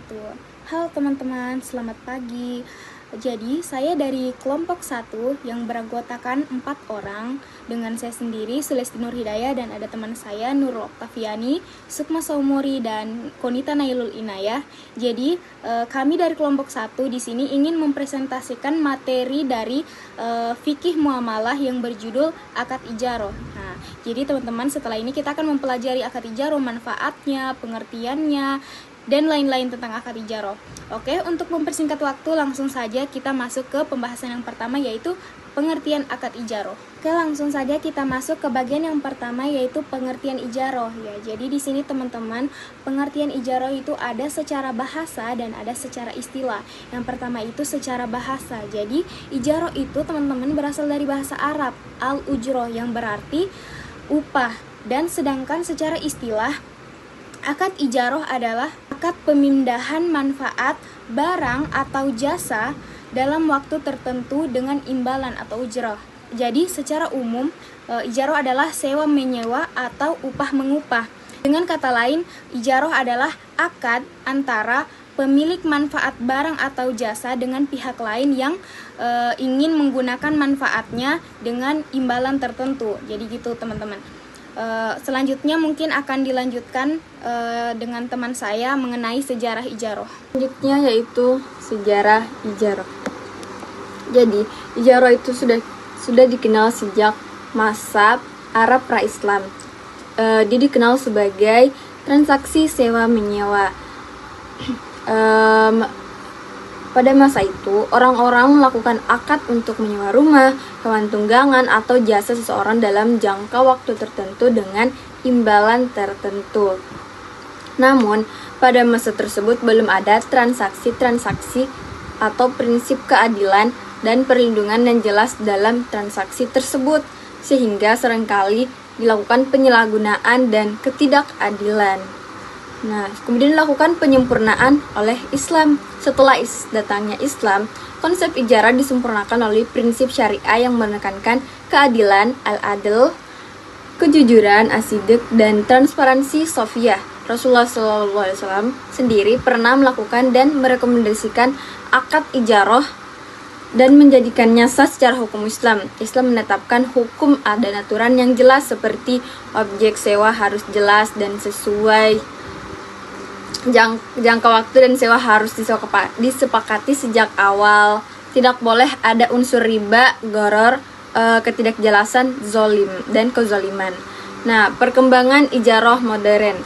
wabarakatuh. Halo teman-teman, selamat pagi. Jadi, saya dari kelompok 1 yang beranggotakan 4 orang dengan saya sendiri, Sulesti Nur Hidayah, dan ada teman saya, Nurul Oktaviani, Sukma Saumuri, dan Konita Nailul Inayah. Jadi, kami dari kelompok 1 di sini ingin mempresentasikan materi dari fikih muamalah yang berjudul akad ijaroh. Nah, jadi teman-teman, setelah ini kita akan mempelajari akad ijaroh, manfaatnya, pengertiannya, dan lain-lain tentang akad ijaroh. Oke, untuk mempersingkat waktu, langsung saja kita masuk ke pembahasan yang pertama, yaitu pengertian akad ijaroh. Oke, langsung saja kita masuk ke bagian yang pertama, yaitu pengertian ijaroh. Ya, jadi di sini teman-teman, pengertian ijaroh itu ada secara bahasa dan ada secara istilah. Yang pertama itu secara bahasa. Jadi ijaroh itu teman-teman berasal dari bahasa Arab al-ujroh, yang berarti upah. Dan sedangkan secara istilah, akad ijaroh adalah akad pemindahan manfaat barang atau jasa dalam waktu tertentu dengan imbalan atau ujroh. Jadi secara umum, ijaroh adalah sewa menyewa atau upah mengupah. Dengan kata lain, ijaroh adalah akad antara pemilik manfaat barang atau jasa dengan pihak lain yang ingin menggunakan manfaatnya dengan imbalan tertentu. Jadi gitu teman-teman. Selanjutnya mungkin akan dilanjutkan dengan teman saya mengenai sejarah ijaroh. Selanjutnya yaitu sejarah ijaroh. Jadi, ijaroh itu sudah dikenal sejak masa Arab pra-Islam. Dia dikenal sebagai transaksi sewa menyewa. Pada masa itu, orang-orang melakukan akad untuk menyewa rumah, hewan tunggangan, atau jasa seseorang dalam jangka waktu tertentu dengan imbalan tertentu. Namun, pada masa tersebut belum ada transaksi-transaksi atau prinsip keadilan dan perlindungan yang jelas dalam transaksi tersebut, sehingga seringkali dilakukan penyalahgunaan dan ketidakadilan. Nah, kemudian dilakukan penyempurnaan oleh Islam. Setelah datangnya Islam, konsep ijarah disempurnakan oleh prinsip syariah yang menekankan keadilan, al-adl, kejujuran, asidik, dan transparansi sofiyah. Rasulullah SAW sendiri pernah melakukan dan merekomendasikan akad ijarah dan menjadikannya sah secara hukum Islam. Islam menetapkan hukum dan aturan yang jelas seperti objek sewa harus jelas dan sesuai jangka waktu, dan sewa harus disepakati sejak awal. Tidak boleh ada unsur riba, gharar, ketidakjelasan, zolim, dan kezaliman. Nah, perkembangan ijarah modern.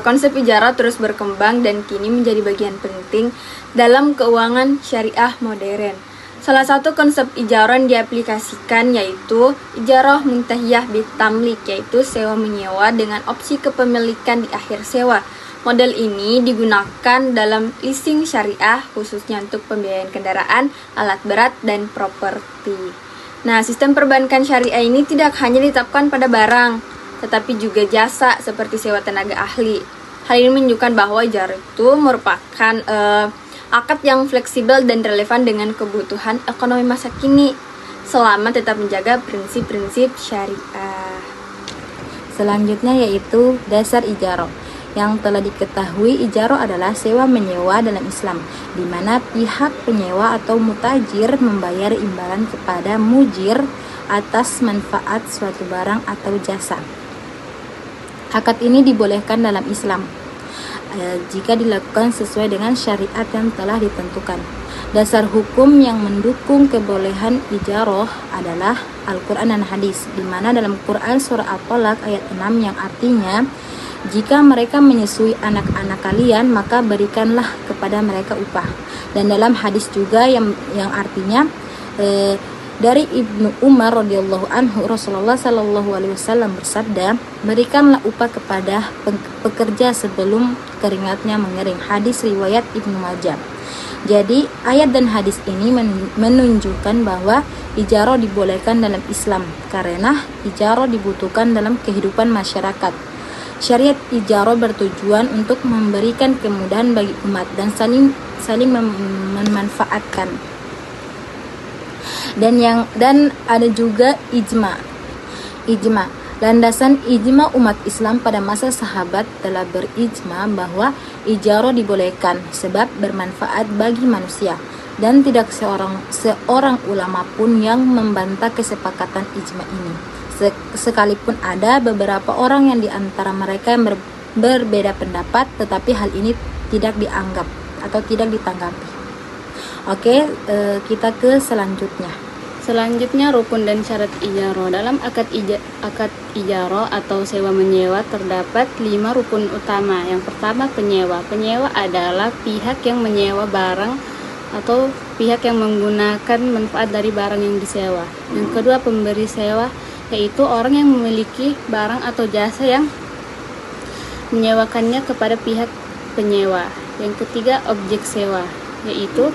Konsep ijarah terus berkembang dan kini menjadi bagian penting dalam keuangan syariah modern. Salah satu konsep ijarah yang diaplikasikan yaitu ijarah muntahiyah bitamlik, yaitu sewa menyewa dengan opsi kepemilikan di akhir sewa. Model ini digunakan dalam leasing syariah khususnya untuk pembiayaan kendaraan, alat berat, dan properti. Nah, sistem perbankan syariah ini tidak hanya ditetapkan pada barang, tetapi juga jasa seperti sewa tenaga ahli. Hal ini menunjukkan bahwa ijarah itu merupakan akad yang fleksibel dan relevan dengan kebutuhan ekonomi masa kini, selama tetap menjaga prinsip-prinsip syariah. Selanjutnya yaitu dasar ijarah. Yang telah diketahui, ijarah adalah sewa menyewa dalam Islam, di mana pihak penyewa atau mutajir membayar imbalan kepada mujir atas manfaat suatu barang atau jasa. Akad ini dibolehkan dalam Islam jika dilakukan sesuai dengan syariat yang telah ditentukan. Dasar hukum yang mendukung kebolehan ijarah adalah Al-Quran dan Hadis, di mana dalam Quran surah At-Tolaq ayat 6 yang artinya, jika mereka menyusui anak-anak kalian, maka berikanlah kepada mereka upah. Dan dalam hadis juga yang artinya dari Ibnu Umar radhiyallahu anhu, Rasulullah sallallahu alaihi wasallam bersabda, berikanlah upah kepada pekerja sebelum keringatnya mengering. Hadis riwayat Ibnu Majah. Jadi ayat dan hadis ini menunjukkan bahwa ijarah dibolehkan dalam Islam karena ijarah dibutuhkan dalam kehidupan masyarakat. Syariat ijarah bertujuan untuk memberikan kemudahan bagi umat dan saling memanfaatkan. Dan ada juga ijma. Landasan ijma umat Islam pada masa sahabat telah berijma bahwa ijarah dibolehkan sebab bermanfaat bagi manusia, dan tidak seorang ulama pun yang membantah kesepakatan ijma ini. Sekalipun ada beberapa orang yang di antara mereka yang berbeda pendapat, tetapi hal ini tidak dianggap atau tidak ditanggapi. Oke, kita ke selanjutnya. Selanjutnya, rukun dan syarat ijarah. Dalam akad ijarah atau sewa menyewa terdapat 5 rukun utama. Yang pertama, penyewa. Penyewa adalah pihak yang menyewa barang atau pihak yang menggunakan manfaat dari barang yang disewa. Yang kedua, pemberi sewa, yaitu orang yang memiliki barang atau jasa yang menyewakannya kepada pihak penyewa. Yang ketiga, objek sewa, yaitu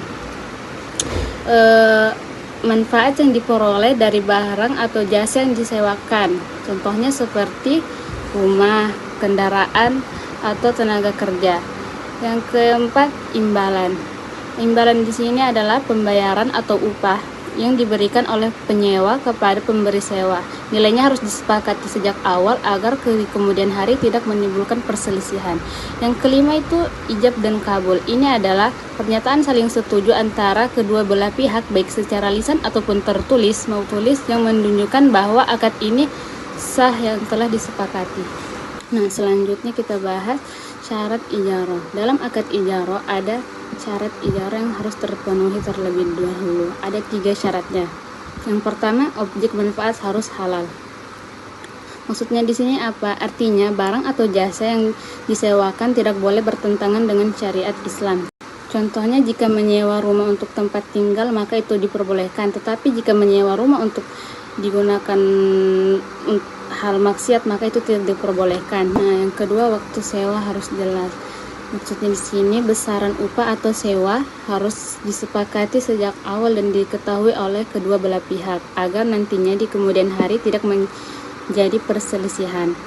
manfaat yang diperoleh dari barang atau jasa yang disewakan. Contohnya seperti rumah, kendaraan, atau tenaga kerja. Yang keempat, imbalan. Imbalan di sini adalah pembayaran atau upah yang diberikan oleh penyewa kepada pemberi sewa. Nilainya harus disepakati sejak awal agar kemudian hari tidak menimbulkan perselisihan. Yang kelima itu ijab dan kabul. Ini adalah pernyataan saling setuju antara kedua belah pihak baik secara lisan ataupun tertulis yang menunjukkan bahwa akad ini sah yang telah disepakati. Nah, selanjutnya kita bahas syarat ijarah. Dalam akad ijarah ada syarat ijarah yang harus terpenuhi terlebih dahulu. Ada 3 syaratnya. Yang pertama, objek manfaat harus halal. Maksudnya di sini apa? Artinya barang atau jasa yang disewakan tidak boleh bertentangan dengan syariat Islam. Contohnya, jika menyewa rumah untuk tempat tinggal maka itu diperbolehkan, tetapi jika menyewa rumah untuk digunakan hal maksiat maka itu tidak diperbolehkan. Nah, yang kedua, waktu sewa harus jelas. Maksudnya di sini besaran upah atau sewa harus disepakati sejak awal dan diketahui oleh kedua belah pihak agar nantinya di kemudian hari tidak menjadi perselisihan.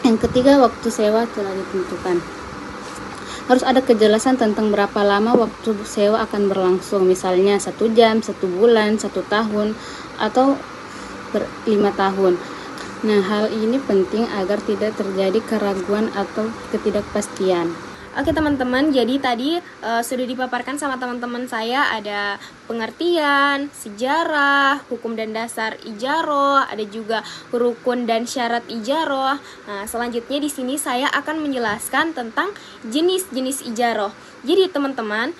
Yang ketiga, waktu sewa telah ditentukan. Harus ada kejelasan tentang berapa lama waktu sewa akan berlangsung, misalnya 1 jam, 1 bulan, 1 tahun, atau 5 tahun. Nah, hal ini penting agar tidak terjadi keraguan atau ketidakpastian. Oke teman-teman, jadi tadi sudah dipaparkan sama teman-teman saya, ada pengertian, sejarah, hukum dan dasar ijarah, ada juga rukun dan syarat ijarah. Nah, selanjutnya di sini saya akan menjelaskan tentang jenis-jenis ijarah. Jadi teman-teman,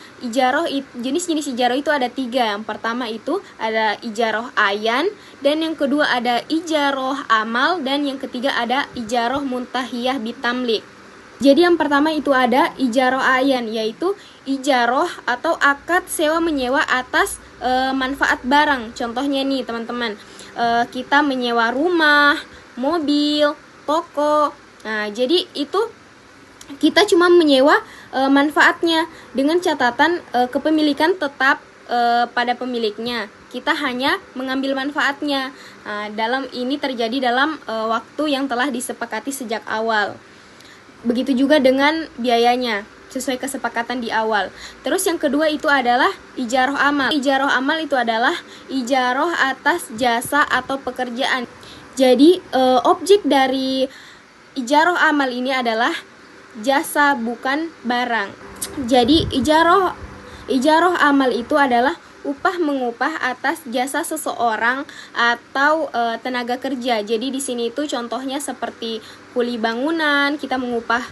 jenis-jenis ijarah itu ada 3. Yang pertama itu ada ijarah ayan, dan yang kedua ada ijarah amal, dan yang ketiga ada ijarah muntahiyah bitamlik. Jadi yang pertama itu ada ijarah ayan, yaitu ijarah atau akad sewa menyewa atas manfaat barang. Contohnya nih teman-teman, kita menyewa rumah, mobil, toko. Nah, jadi itu kita cuma menyewa manfaatnya dengan catatan kepemilikan tetap pada pemiliknya. Kita hanya mengambil manfaatnya. Nah, dalam ini terjadi dalam waktu yang telah disepakati sejak awal. Begitu juga dengan biayanya, sesuai kesepakatan di awal. Terus yang kedua itu adalah ijarah amal. Ijarah amal itu adalah ijarah atas jasa atau pekerjaan. Jadi objek dari ijarah amal ini adalah jasa, bukan barang. Jadi ijarah amal itu adalah upah mengupah atas jasa seseorang atau tenaga kerja. Jadi di sini itu contohnya seperti kuli bangunan, kita mengupah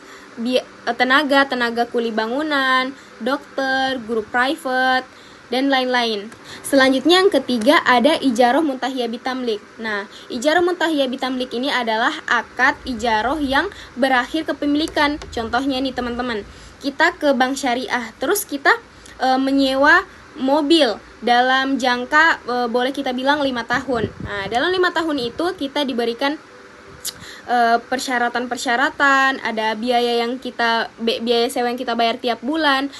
tenaga kuli bangunan, dokter, guru private, dan lain-lain. Selanjutnya yang ketiga ada ijarah muntahiyah bitamlik. Nah, ijarah muntahiyah bitamlik ini adalah akad ijarah yang berakhir kepemilikan. Contohnya nih teman-teman, kita ke bank syariah, terus kita menyewa mobil dalam jangka boleh kita bilang 5 tahun. Nah, dalam 5 tahun itu kita diberikan persyaratan-persyaratan, ada biaya sewa yang kita bayar tiap bulan.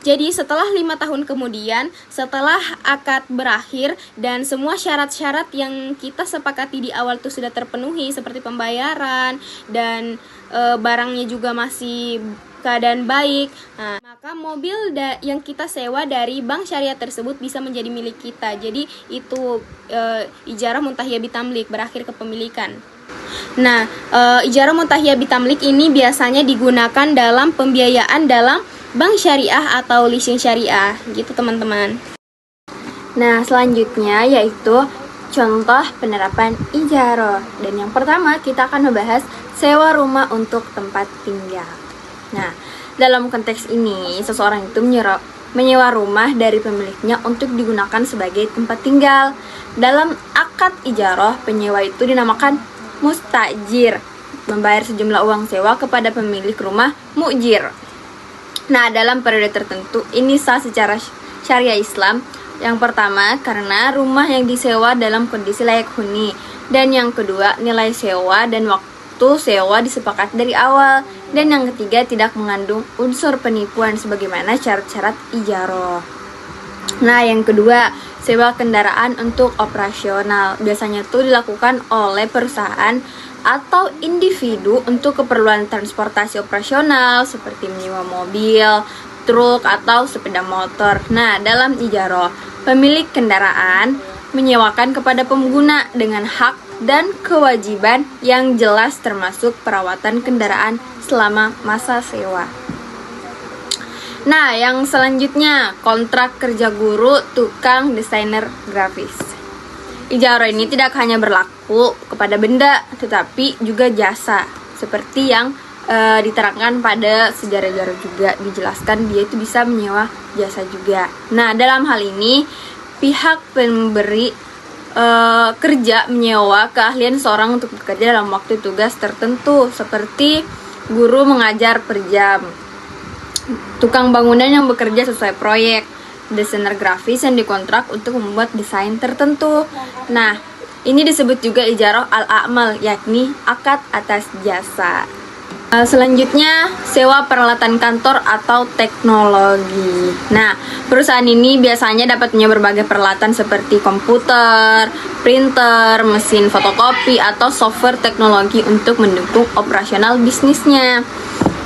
Jadi setelah 5 tahun kemudian, setelah akad berakhir dan semua syarat-syarat yang kita sepakati di awal itu sudah terpenuhi seperti pembayaran dan barangnya juga masih keadaan baik, nah, maka maka mobil yang kita sewa dari bank syariah tersebut bisa menjadi milik kita. Jadi itu ijarah muntahiyah bitamlik, berakhir kepemilikan. Nah, ijarah muntahiyah bitamlik ini biasanya digunakan dalam pembiayaan dalam bank syariah atau leasing syariah, gitu teman-teman. Nah, selanjutnya yaitu contoh penerapan ijarah. Dan yang pertama kita akan membahas sewa rumah untuk tempat tinggal. Nah, dalam konteks ini, seseorang itu menyewa rumah dari pemiliknya untuk digunakan sebagai tempat tinggal. Dalam akad ijarah, penyewa itu dinamakan mustajir, membayar sejumlah uang sewa kepada pemilik rumah mujir. Nah, dalam periode tertentu, ini sah secara syariah Islam. Yang pertama, karena rumah yang disewa dalam kondisi layak huni. Dan yang kedua, nilai sewa dan waktu sewa disepakati dari awal. Dan yang ketiga, tidak mengandung unsur penipuan sebagaimana syarat-syarat ijarah. Nah, yang kedua, sewa kendaraan untuk operasional. Biasanya itu dilakukan oleh perusahaan atau individu untuk keperluan transportasi operasional seperti menyewa mobil, truk, atau sepeda motor. Nah, dalam ijarah, pemilik kendaraan menyewakan kepada pengguna dengan hak dan kewajiban yang jelas termasuk perawatan kendaraan selama masa sewa. Nah, yang selanjutnya, kontrak kerja guru, tukang, desainer grafis. Ijarah ini tidak hanya berlaku kepada benda, tetapi juga jasa. Seperti yang diterangkan pada sejarah-sejarah juga dijelaskan, dia itu bisa menyewa jasa juga. Nah, dalam hal ini pihak pemberi kerja menyewa keahlian seorang untuk bekerja dalam waktu tugas tertentu, seperti guru mengajar per jam, tukang bangunan yang bekerja sesuai proyek, desainer grafis yang dikontrak untuk membuat desain tertentu. Nah, ini disebut juga ijarah al-a'mal, yakni akad atas jasa. Selanjutnya, sewa peralatan kantor atau teknologi. Nah, perusahaan ini biasanya dapat punya berbagai peralatan seperti komputer, printer, mesin fotokopi, atau software teknologi untuk mendukung operasional bisnisnya.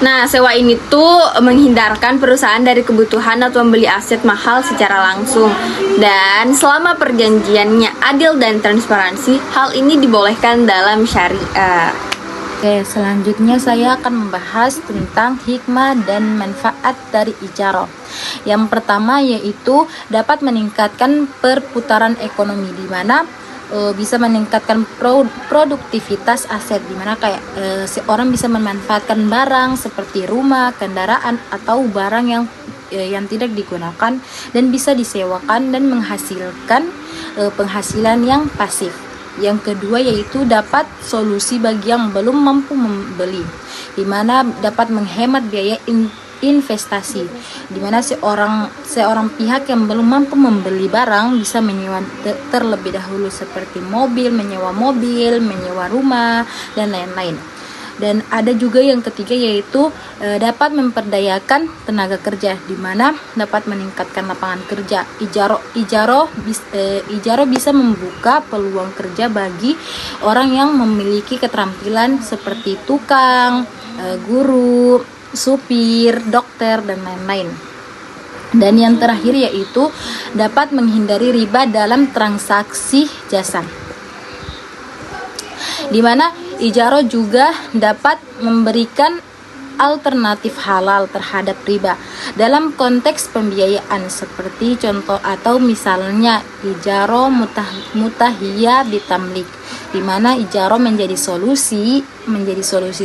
Nah, sewa ini tuh menghindarkan perusahaan dari kebutuhan atau membeli aset mahal secara langsung. Dan selama perjanjiannya adil dan transparansi, hal ini dibolehkan dalam syariah. Oke, selanjutnya saya akan membahas tentang hikmah dan manfaat dari ijarah. Yang pertama yaitu dapat meningkatkan perputaran ekonomi, di mana bisa meningkatkan produktivitas aset, di mana kayak seorang bisa memanfaatkan barang seperti rumah, kendaraan, atau barang yang tidak digunakan dan bisa disewakan dan menghasilkan penghasilan yang pasif. Yang kedua yaitu dapat solusi bagi yang belum mampu membeli, di mana dapat menghemat biaya investasi, di mana seorang pihak yang belum mampu membeli barang bisa menyewa terlebih dahulu seperti menyewa mobil, menyewa rumah, dan lain-lain. Dan ada juga yang ketiga yaitu dapat memperdayakan tenaga kerja, di mana dapat meningkatkan lapangan kerja. Ijarah bisa membuka peluang kerja bagi orang yang memiliki keterampilan seperti tukang, guru, supir, dokter, dan lain-lain. Dan yang terakhir yaitu dapat menghindari riba dalam transaksi jasa, di mana ijarah juga dapat memberikan alternatif halal terhadap riba dalam konteks pembiayaan, seperti contoh atau misalnya ijarah mutahiyah bitamlik, di mana ijarah menjadi solusi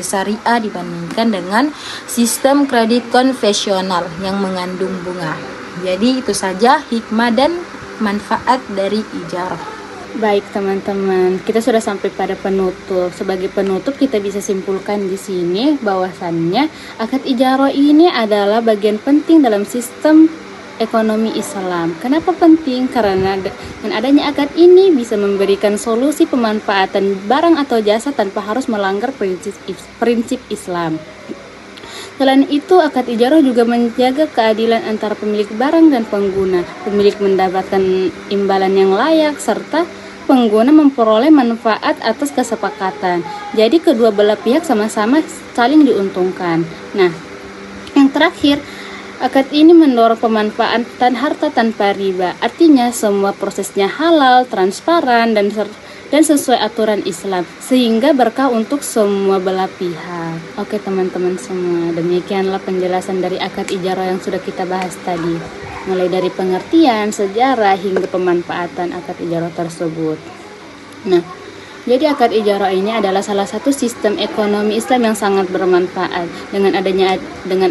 syariah dibandingkan dengan sistem kredit konvensional yang mengandung bunga. Jadi itu saja hikmah dan manfaat dari ijarah. Baik teman-teman, kita sudah sampai pada penutup. Sebagai penutup kita bisa simpulkan di sini bahwasannya akad ijarah ini adalah bagian penting dalam sistem ekonomi Islam. Kenapa penting? Karena dengan adanya akad ini bisa memberikan solusi pemanfaatan barang atau jasa tanpa harus melanggar prinsip Islam. Selain itu, akad ijarah juga menjaga keadilan antara pemilik barang dan pengguna. Pemilik mendapatkan imbalan yang layak serta pengguna memperoleh manfaat atas kesepakatan. Jadi kedua belah pihak sama-sama saling diuntungkan. Nah, yang terakhir, Akad ini mendorong pemanfaatan harta tanpa riba. Artinya semua prosesnya halal, transparan, dan sesuai aturan Islam, sehingga berkah untuk semua belah pihak. Oke teman-teman semua, demikianlah penjelasan dari akad ijarah yang sudah kita bahas tadi, mulai dari pengertian, sejarah, hingga pemanfaatan akad ijarah tersebut. Nah, jadi akad ijarah ini adalah salah satu sistem ekonomi Islam yang sangat bermanfaat. Dengan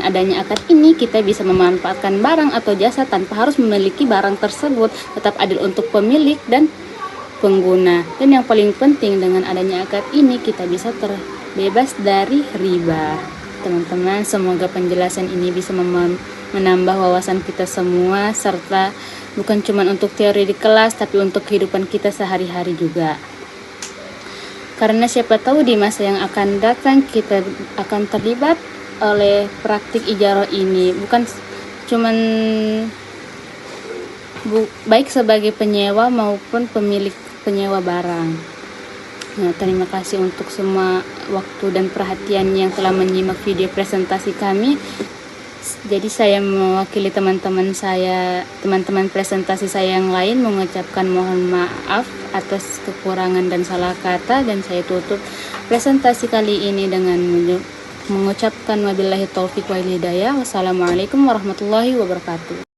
adanya akad ini, kita bisa memanfaatkan barang atau jasa tanpa harus memiliki barang tersebut, tetap adil untuk pemilik dan pengguna. Dan yang paling penting, dengan adanya akad ini kita bisa terbebas dari riba. Teman-teman, semoga penjelasan ini bisa menambah wawasan kita semua, serta bukan cuma untuk teori di kelas, tapi untuk kehidupan kita sehari-hari juga. Karena siapa tahu di masa yang akan datang kita akan terlibat oleh praktik ijarah ini, bukan cuman baik sebagai penyewa maupun pemilik penyewa barang. Nah, terima kasih untuk semua waktu dan perhatian yang telah menyimak video presentasi kami. Jadi saya mewakili teman-teman presentasi saya yang lain mengucapkan mohon maaf atas kekurangan dan salah kata, dan saya tutup presentasi kali ini dengan mengucapkan wabillahi taufiq wal hidayah. Wassalamualaikum warahmatullahi wabarakatuh.